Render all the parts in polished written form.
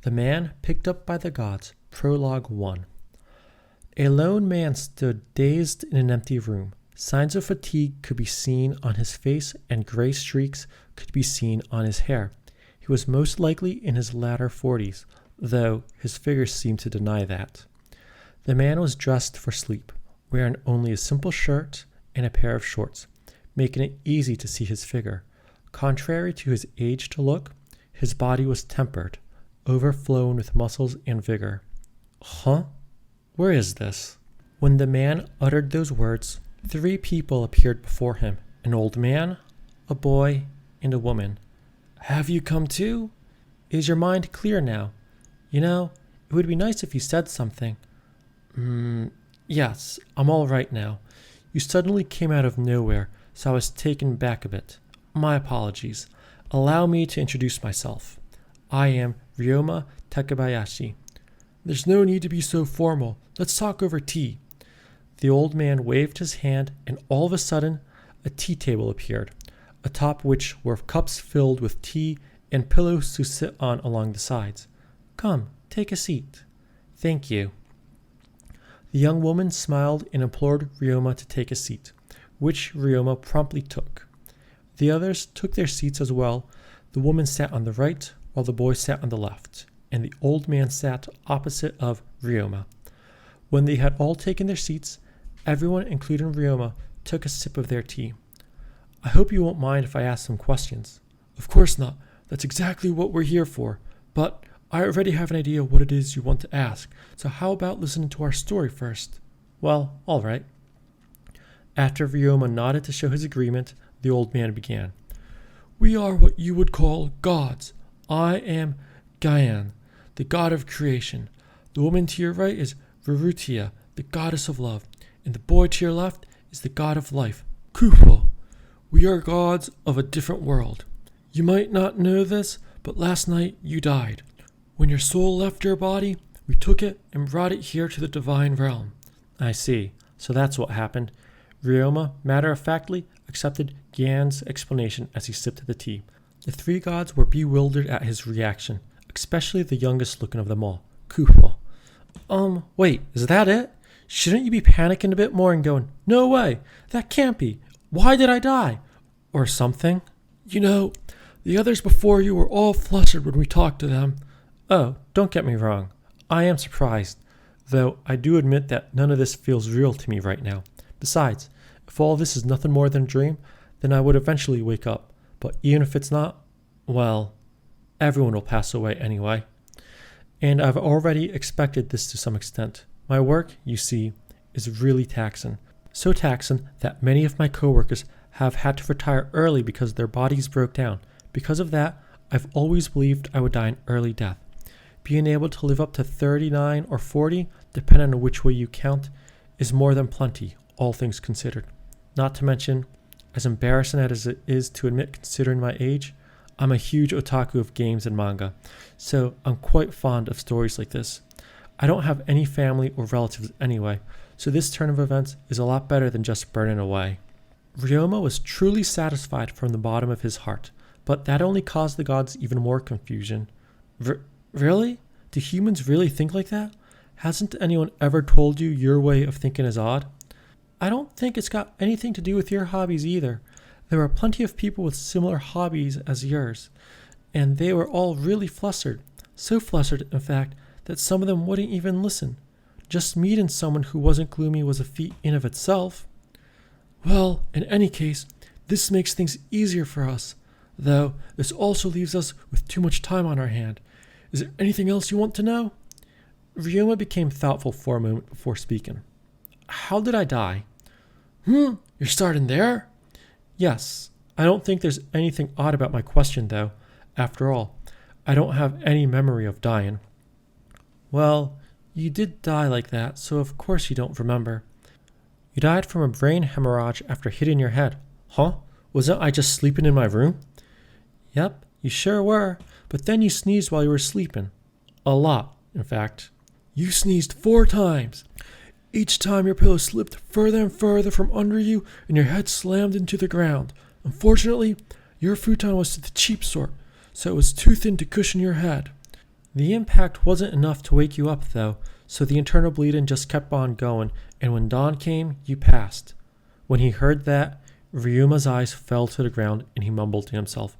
The Man Picked Up by the Gods, Prologue 1. A lone man stood dazed in an empty room. Signs of fatigue could be seen on his face, and gray streaks could be seen on his hair. He was most likely in his latter 40s, though his figure seemed to deny that. The man was dressed for sleep, wearing only a simple shirt and a pair of shorts, making it easy to see his figure. Contrary to his aged look, his body was tempered, overflowing with muscles and vigor. Huh? Where is this? When the man uttered those words, 3 people appeared before him, an old man, a boy, and a woman. Have you come to? Is your mind clear now? You know, it would be nice if you said something. Yes, I'm all right now. You suddenly came out of nowhere, so I was taken back a bit. My apologies. Allow me to introduce myself. I am Ryouma Takebayashi. There's no need to be so formal. Let's talk over tea. The old man waved his hand, and all of a sudden, a tea table appeared, atop which were cups filled with tea and pillows to sit on along the sides. Come, take a seat. Thank you. The young woman smiled and implored Ryouma to take a seat, which Ryouma promptly took. The others took their seats as well. The woman sat on the right, while the boy sat on the left, and the old man sat opposite of Ryouma. When they had all taken their seats, everyone, including Ryouma, took a sip of their tea. I hope you won't mind if I ask some questions. Of course not. That's exactly what we're here for. But I already have an idea what it is you want to ask, so how about listening to our story first? Well, all right. After Ryouma nodded to show his agreement, the old man began. We are what you would call gods. I am Gyan, the god of creation. The woman to your right is Virutia, the goddess of love, and the boy to your left is the god of life, Kupo. We are gods of a different world. You might not know this, but last night you died. When your soul left your body, we took it and brought it here to the divine realm. I see. So that's what happened. Ryouma, matter-of-factly, accepted Gyan's explanation as he sipped the tea. The 3 gods were bewildered at his reaction, especially the youngest looking of them all, Kupo. Wait, is that it? Shouldn't you be panicking a bit more and going, no way, that can't be. Why did I die? Or something? You know, the others before you were all flustered when we talked to them. Oh, don't get me wrong. I am surprised, though I do admit that none of this feels real to me right now. Besides, if all this is nothing more than a dream, then I would eventually wake up. But even if it's not, well, everyone will pass away anyway. And I've already expected this to some extent. My work, you see, is really taxing. So taxing that many of my coworkers have had to retire early because their bodies broke down. Because of that, I've always believed I would die an early death. Being able to live up to 39 or 40, depending on which way you count, is more than plenty, all things considered. Not to mention, as embarrassing as it is to admit considering my age, I'm a huge otaku of games and manga, so I'm quite fond of stories like this. I don't have any family or relatives anyway, so this turn of events is a lot better than just burning away. Ryouma was truly satisfied from the bottom of his heart, but that only caused the gods even more confusion. Really? Do humans really think like that? Hasn't anyone ever told you your way of thinking is odd? I don't think it's got anything to do with your hobbies either. There are plenty of people with similar hobbies as yours, and they were all really flustered. So flustered, in fact, that some of them wouldn't even listen. Just meeting someone who wasn't gloomy was a feat in of itself. Well, in any case, this makes things easier for us, though this also leaves us with too much time on our hand. Is there anything else you want to know? Ryouma became thoughtful for a moment before speaking. How did I die? You're starting there? Yes. I don't think there's anything odd about my question, though. After all, I don't have any memory of dying. Well, you did die like that, so of course you don't remember. You died from a brain hemorrhage after hitting your head. Huh? Wasn't I just sleeping in my room? Yep, you sure were, but then you sneezed while you were sleeping. A lot, in fact. You sneezed 4 times. Each time your pillow slipped further and further from under you and your head slammed into the ground. Unfortunately, your futon was the cheap sort, so it was too thin to cushion your head. The impact wasn't enough to wake you up, though, so the internal bleeding just kept on going, and when dawn came, you passed. When he heard that, Ryuma's eyes fell to the ground and he mumbled to himself.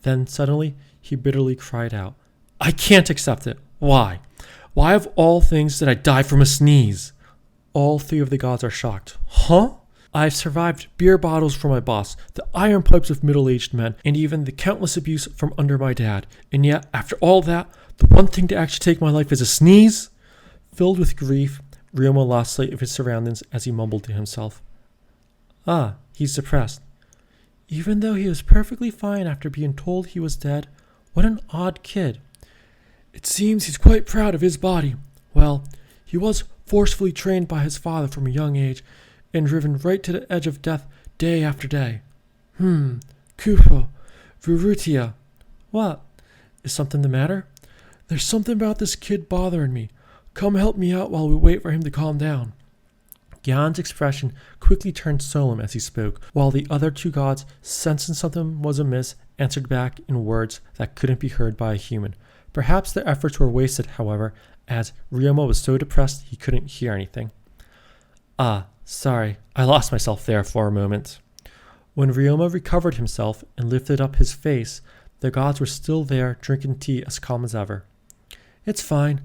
Then suddenly, he bitterly cried out, I can't accept it. Why? Why of all things did I die from a sneeze? All three of the gods are shocked. Huh? I've survived beer bottles from my boss, the iron pipes of middle-aged men, and even the countless abuse from under my dad. And yet, after all that, the one thing to actually take my life is a sneeze? Filled with grief, Ryuma lost sight of his surroundings as he mumbled to himself. Ah, he's depressed. Even though he was perfectly fine after being told he was dead, what an odd kid. It seems he's quite proud of his body. Well, he was forcefully trained by his father from a young age and driven right to the edge of death day after day. Kupo, Virutia. What? Is something the matter? There's something about this kid bothering me. Come help me out while we wait for him to calm down. Gyan's expression quickly turned solemn as he spoke, while the other two gods, sensing something was amiss, answered back in words that couldn't be heard by a human. Perhaps their efforts were wasted, however, as Ryuma was so depressed he couldn't hear anything. Ah, sorry, I lost myself there for a moment. When Ryuma recovered himself and lifted up his face, the gods were still there drinking tea as calm as ever. It's fine.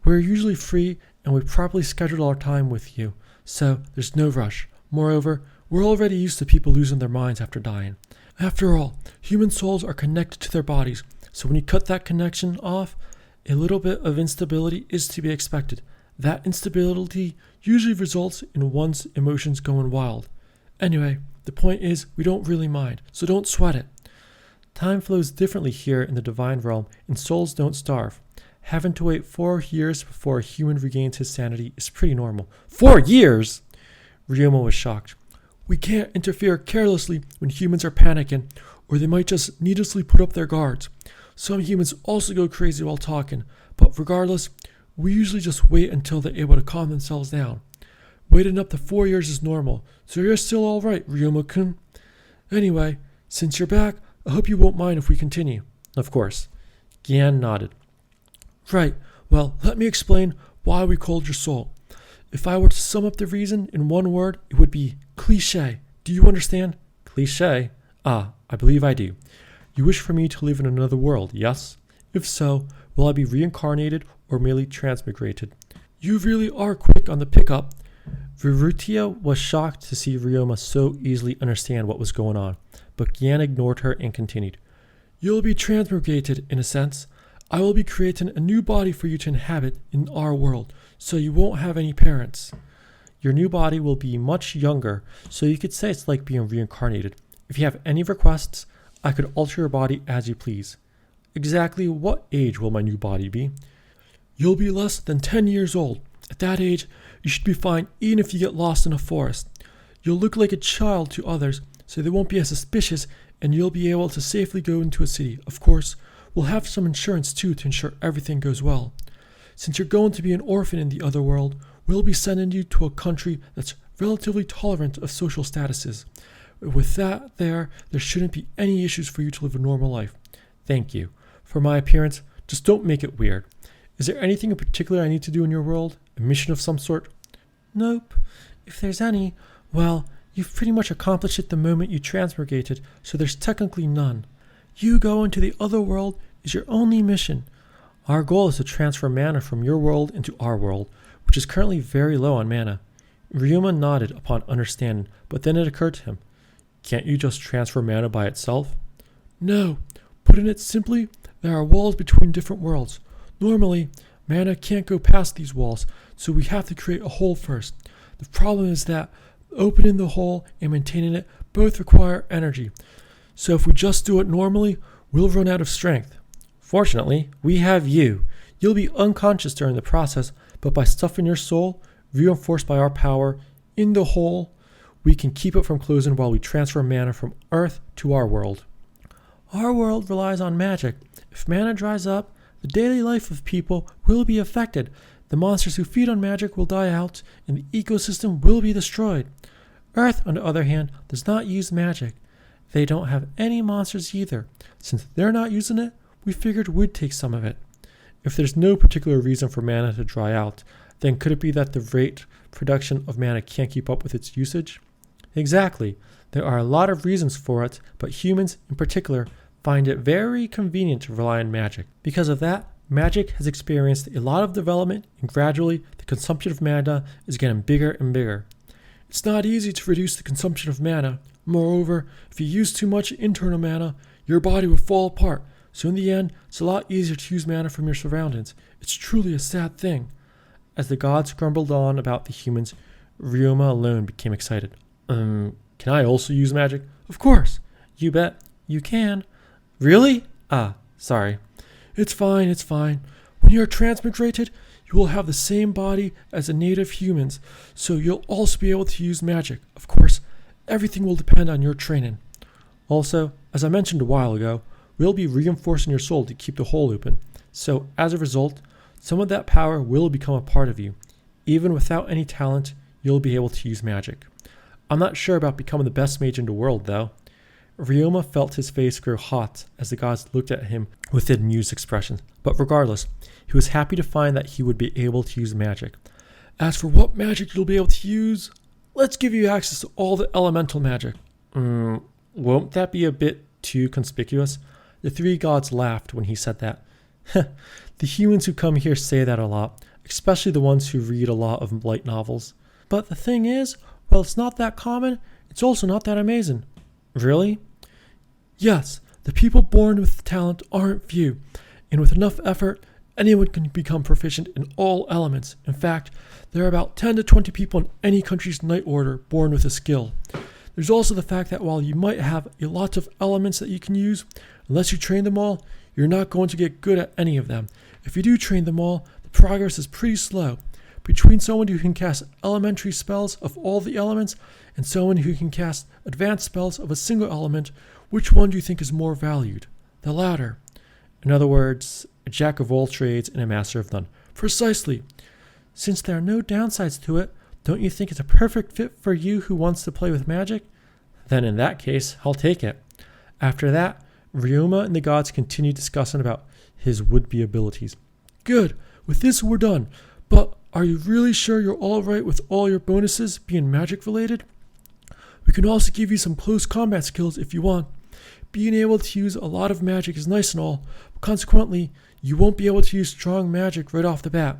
We're usually free and we properly scheduled our time with you, so there's no rush. Moreover, we're already used to people losing their minds after dying. After all, human souls are connected to their bodies, so when you cut that connection off, a little bit of instability is to be expected. That instability usually results in one's emotions going wild. Anyway, the point is we don't really mind, so don't sweat it. Time flows differently here in the divine realm, and souls don't starve. Having to wait 4 years before a human regains his sanity is pretty normal. 4 years? Ryuma was shocked. We can't interfere carelessly when humans are panicking, or they might just needlessly put up their guards. Some humans also go crazy while talking, but regardless, we usually just wait until they're able to calm themselves down. Waiting up to 4 years is normal, so you're still alright, Ryuma-kun. Anyway, since you're back, I hope you won't mind if we continue. Of course. Gyan nodded. Right, well, let me explain why we called your soul. If I were to sum up the reason in one word, it would be cliché. Do you understand? Cliché? Ah, I believe I do. You wish for me to live in another world, yes? If so, will I be reincarnated or merely transmigrated? You really are quick on the pickup. Virutia was shocked to see Ryuma so easily understand what was going on, but Gyan ignored her and continued. You'll be transmigrated, in a sense. I will be creating a new body for you to inhabit in our world, so you won't have any parents. Your new body will be much younger, so you could say it's like being reincarnated. If you have any requests, I could alter your body as you please. Exactly what age will my new body be? You'll be less than 10 years old. At that age, you should be fine even if you get lost in a forest. You'll look like a child to others, so they won't be as suspicious, and you'll be able to safely go into a city. Of course, we'll have some insurance too to ensure everything goes well. Since you're going to be an orphan in the other world, we'll be sending you to a country that's relatively tolerant of social statuses. With that there shouldn't be any issues for you to live a normal life. Thank you. For my appearance, just don't make it weird. Is there anything in particular I need to do in your world? A mission of some sort? Nope. If there's any, well, you've pretty much accomplished it the moment you transmigrated, so there's technically none. You go into the other world is your only mission. Our goal is to transfer mana from your world into our world, which is currently very low on mana. Ryuma nodded upon understanding, but then it occurred to him. Can't you just transfer mana by itself? No. Putting it simply, there are walls between different worlds. Normally, mana can't go past these walls, so we have to create a hole first. The problem is that opening the hole and maintaining it both require energy. So if we just do it normally, we'll run out of strength. Fortunately, we have you. You'll be unconscious during the process, but by stuffing your soul, reinforced by our power, in the hole, we can keep it from closing while we transfer mana from Earth to our world. Our world relies on magic. If mana dries up, the daily life of people will be affected. The monsters who feed on magic will die out, and the ecosystem will be destroyed. Earth, on the other hand, does not use magic. They don't have any monsters either. Since they're not using it, we figured we'd take some of it. If there's no particular reason for mana to dry out, then could it be that the rate production of mana can't keep up with its usage? Exactly. There are a lot of reasons for it, but humans in particular find it very convenient to rely on magic. Because of that, magic has experienced a lot of development, and gradually the consumption of mana is getting bigger and bigger. It's not easy to reduce the consumption of mana. Moreover, if you use too much internal mana, your body will fall apart. So in the end, it's a lot easier to use mana from your surroundings. It's truly a sad thing. As the gods grumbled on about the humans, Ryouma alone became excited. Can I also use magic? Of course. You bet. You can. Really? Sorry. It's fine. When you're transmigrated, you will have the same body as the native humans, so you'll also be able to use magic. Of course, everything will depend on your training. Also, as I mentioned a while ago, we'll be reinforcing your soul to keep the hole open. So, as a result, some of that power will become a part of you. Even without any talent, you'll be able to use magic. I'm not sure about becoming the best mage in the world, though. Ryouma felt his face grow hot as the gods looked at him with amused expressions. But regardless, he was happy to find that he would be able to use magic. As for what magic you'll be able to use, let's give you access to all the elemental magic. Won't that be a bit too conspicuous? The three gods laughed when he said that. The humans who come here say that a lot, especially the ones who read a lot of light novels. But the thing is, while it's not that common, it's also not that amazing. Really? Yes, the people born with talent aren't few, and with enough effort, anyone can become proficient in all elements. In fact, there are about 10 to 20 people in any country's knight order born with a skill. There's also the fact that while you might have a lot of elements that you can use, unless you train them all, you're not going to get good at any of them. If you do train them all, the progress is pretty slow. Between someone who can cast elementary spells of all the elements and someone who can cast advanced spells of a single element, which one do you think is more valued? The latter. In other words, a jack of all trades and a master of none. Precisely. Since there are no downsides to it, don't you think it's a perfect fit for you who wants to play with magic? Then in that case, I'll take it. After that, Ryouma and the gods continued discussing about his would-be abilities. Good. With this, we're done. But are you really sure you're all right with all your bonuses being magic related? We can also give you some close combat skills if you want. Being able to use a lot of magic is nice and all, but consequently, you won't be able to use strong magic right off the bat.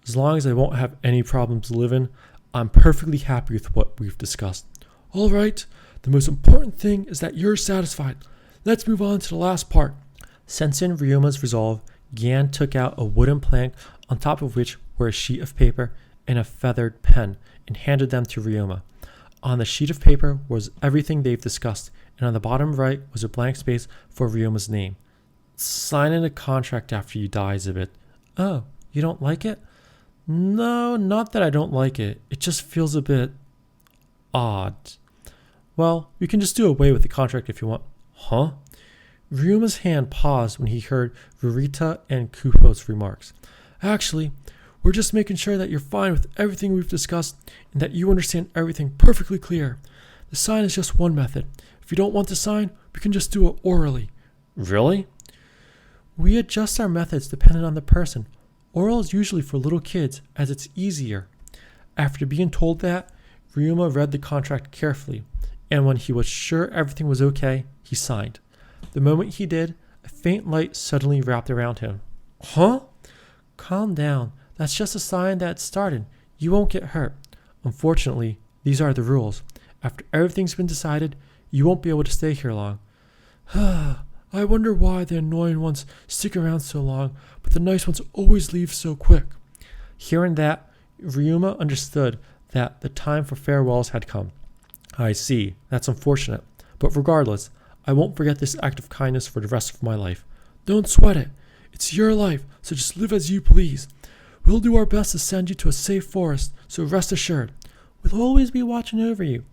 As long as I won't have any problems living, I'm perfectly happy with what we've discussed. All right, the most important thing is that you're satisfied. Let's move on to the last part. Sensing Ryuma's resolve, Gian took out a wooden plank on top of which were a sheet of paper and a feathered pen and handed them to Ryouma. On the sheet of paper was everything they've discussed, and on the bottom right was a blank space for Ryuma's name. Signing a contract after you die is a bit... Oh, you don't like it? No, not that I don't like it. It just feels a bit... odd. Well, we can just do away with the contract if you want. Huh? Ryuma's hand paused when he heard Rurita and Kupo's remarks. Actually, we're just making sure that you're fine with everything we've discussed and that you understand everything perfectly clear. The sign is just one method. If you don't want to sign, we can just do it orally. Really? We adjust our methods depending on the person. Oral is usually for little kids, as it's easier. After being told that, Ryouma read the contract carefully, and when he was sure everything was okay, he signed. The moment he did, a faint light suddenly wrapped around him. Huh? Calm down. That's just a sign that it started. You won't get hurt. Unfortunately, these are the rules. After everything's been decided, you won't be able to stay here long. I wonder why the annoying ones stick around so long, but the nice ones always leave so quick. Hearing that, Ryouma understood that the time for farewells had come. I see. That's unfortunate. But regardless, I won't forget this act of kindness for the rest of my life. Don't sweat it. It's your life, so just live as you please. We'll do our best to send you to a safe forest, so rest assured. We'll always be watching over you.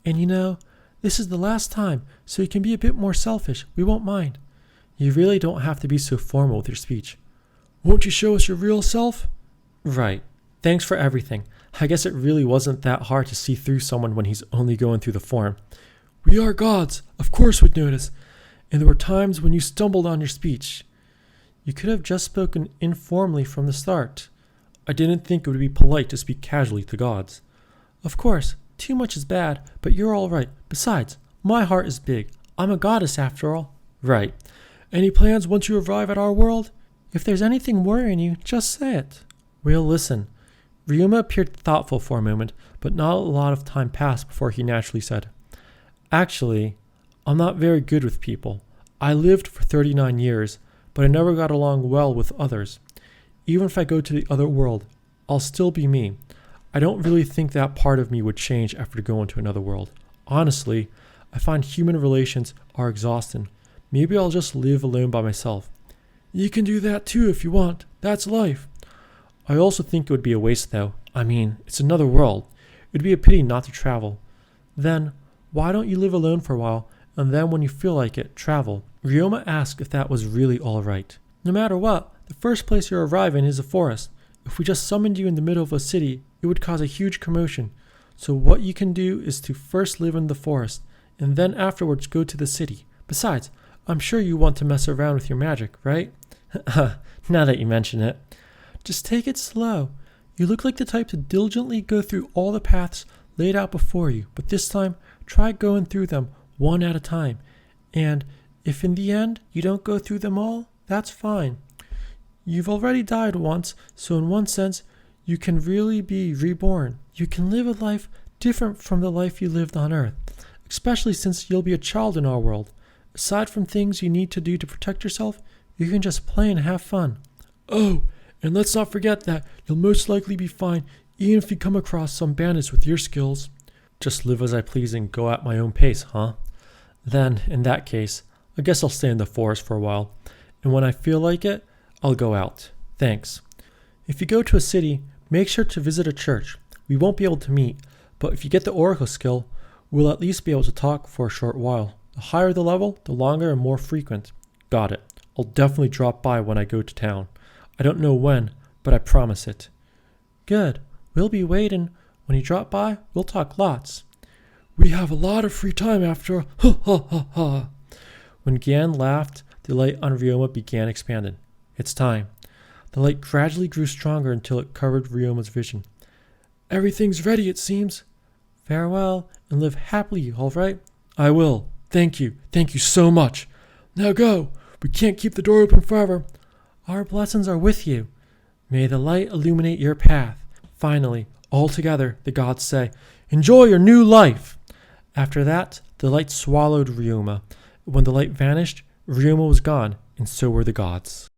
And you know, this is the last time, so you can be a bit more selfish. We won't mind. You really don't have to be so formal with your speech. Won't you show us your real self? Right. Thanks for everything. I guess it really wasn't that hard to see through someone when he's only going through the form. We are gods. Of course we'd notice. And there were times when you stumbled on your speech. You could have just spoken informally from the start. I didn't think it would be polite to speak casually to gods. Of course, too much is bad, but you're all right. Besides, my heart is big. I'm a goddess after all. Right. Any plans once you arrive at our world? If there's anything worrying you, just say it. We'll listen. Ryouma appeared thoughtful for a moment, but not a lot of time passed before he naturally said, Actually, I'm not very good with people. I lived for 39 years, but I never got along well with others. Even if I go to the other world, I'll still be me. I don't really think that part of me would change after going to another world. Honestly, I find human relations are exhausting. Maybe I'll just live alone by myself. You can do that too if you want. That's life. I also think it would be a waste though. I mean, it's another world. It'd be a pity not to travel. Then, why don't you live alone for a while, and then when you feel like it, travel? Ryouma asked if that was really all right. No matter what, the first place you're arriving is a forest. If we just summoned you in the middle of a city, it would cause a huge commotion. So what you can do is to first live in the forest, and then afterwards go to the city. Besides, I'm sure you want to mess around with your magic, right? Now that you mention it. Just take it slow. You look like the type to diligently go through all the paths laid out before you, but this time, try going through them one at a time. And if in the end you don't go through them all, that's fine. You've already died once, so in one sense, you can really be reborn. You can live a life different from the life you lived on Earth, especially since you'll be a child in our world. Aside from things you need to do to protect yourself, you can just play and have fun. Oh, and let's not forget that you'll most likely be fine even if you come across some bandits with your skills. Just live as I please and go at my own pace, huh? Then, in that case, I guess I'll stay in the forest for a while, and when I feel like it, I'll go out. Thanks. If you go to a city, make sure to visit a church. We won't be able to meet, but if you get the oracle skill, we'll at least be able to talk for a short while. The higher the level, the longer and more frequent. Got it. I'll definitely drop by when I go to town. I don't know when, but I promise it. Good. We'll be waiting. When you drop by, we'll talk lots. We have a lot of free time after all. Ha ha ha ha. When Gian laughed, the light on Ryouma began expanding. It's time. The light gradually grew stronger until it covered Ryouma's vision. Everything's ready, it seems. Farewell, and live happily, all right? I will. Thank you. Thank you so much. Now go. We can't keep the door open forever. Our blessings are with you. May the light illuminate your path. Finally, all together, the gods say, Enjoy your new life! After that, the light swallowed Ryouma. When the light vanished, Ryouma was gone, and so were the gods.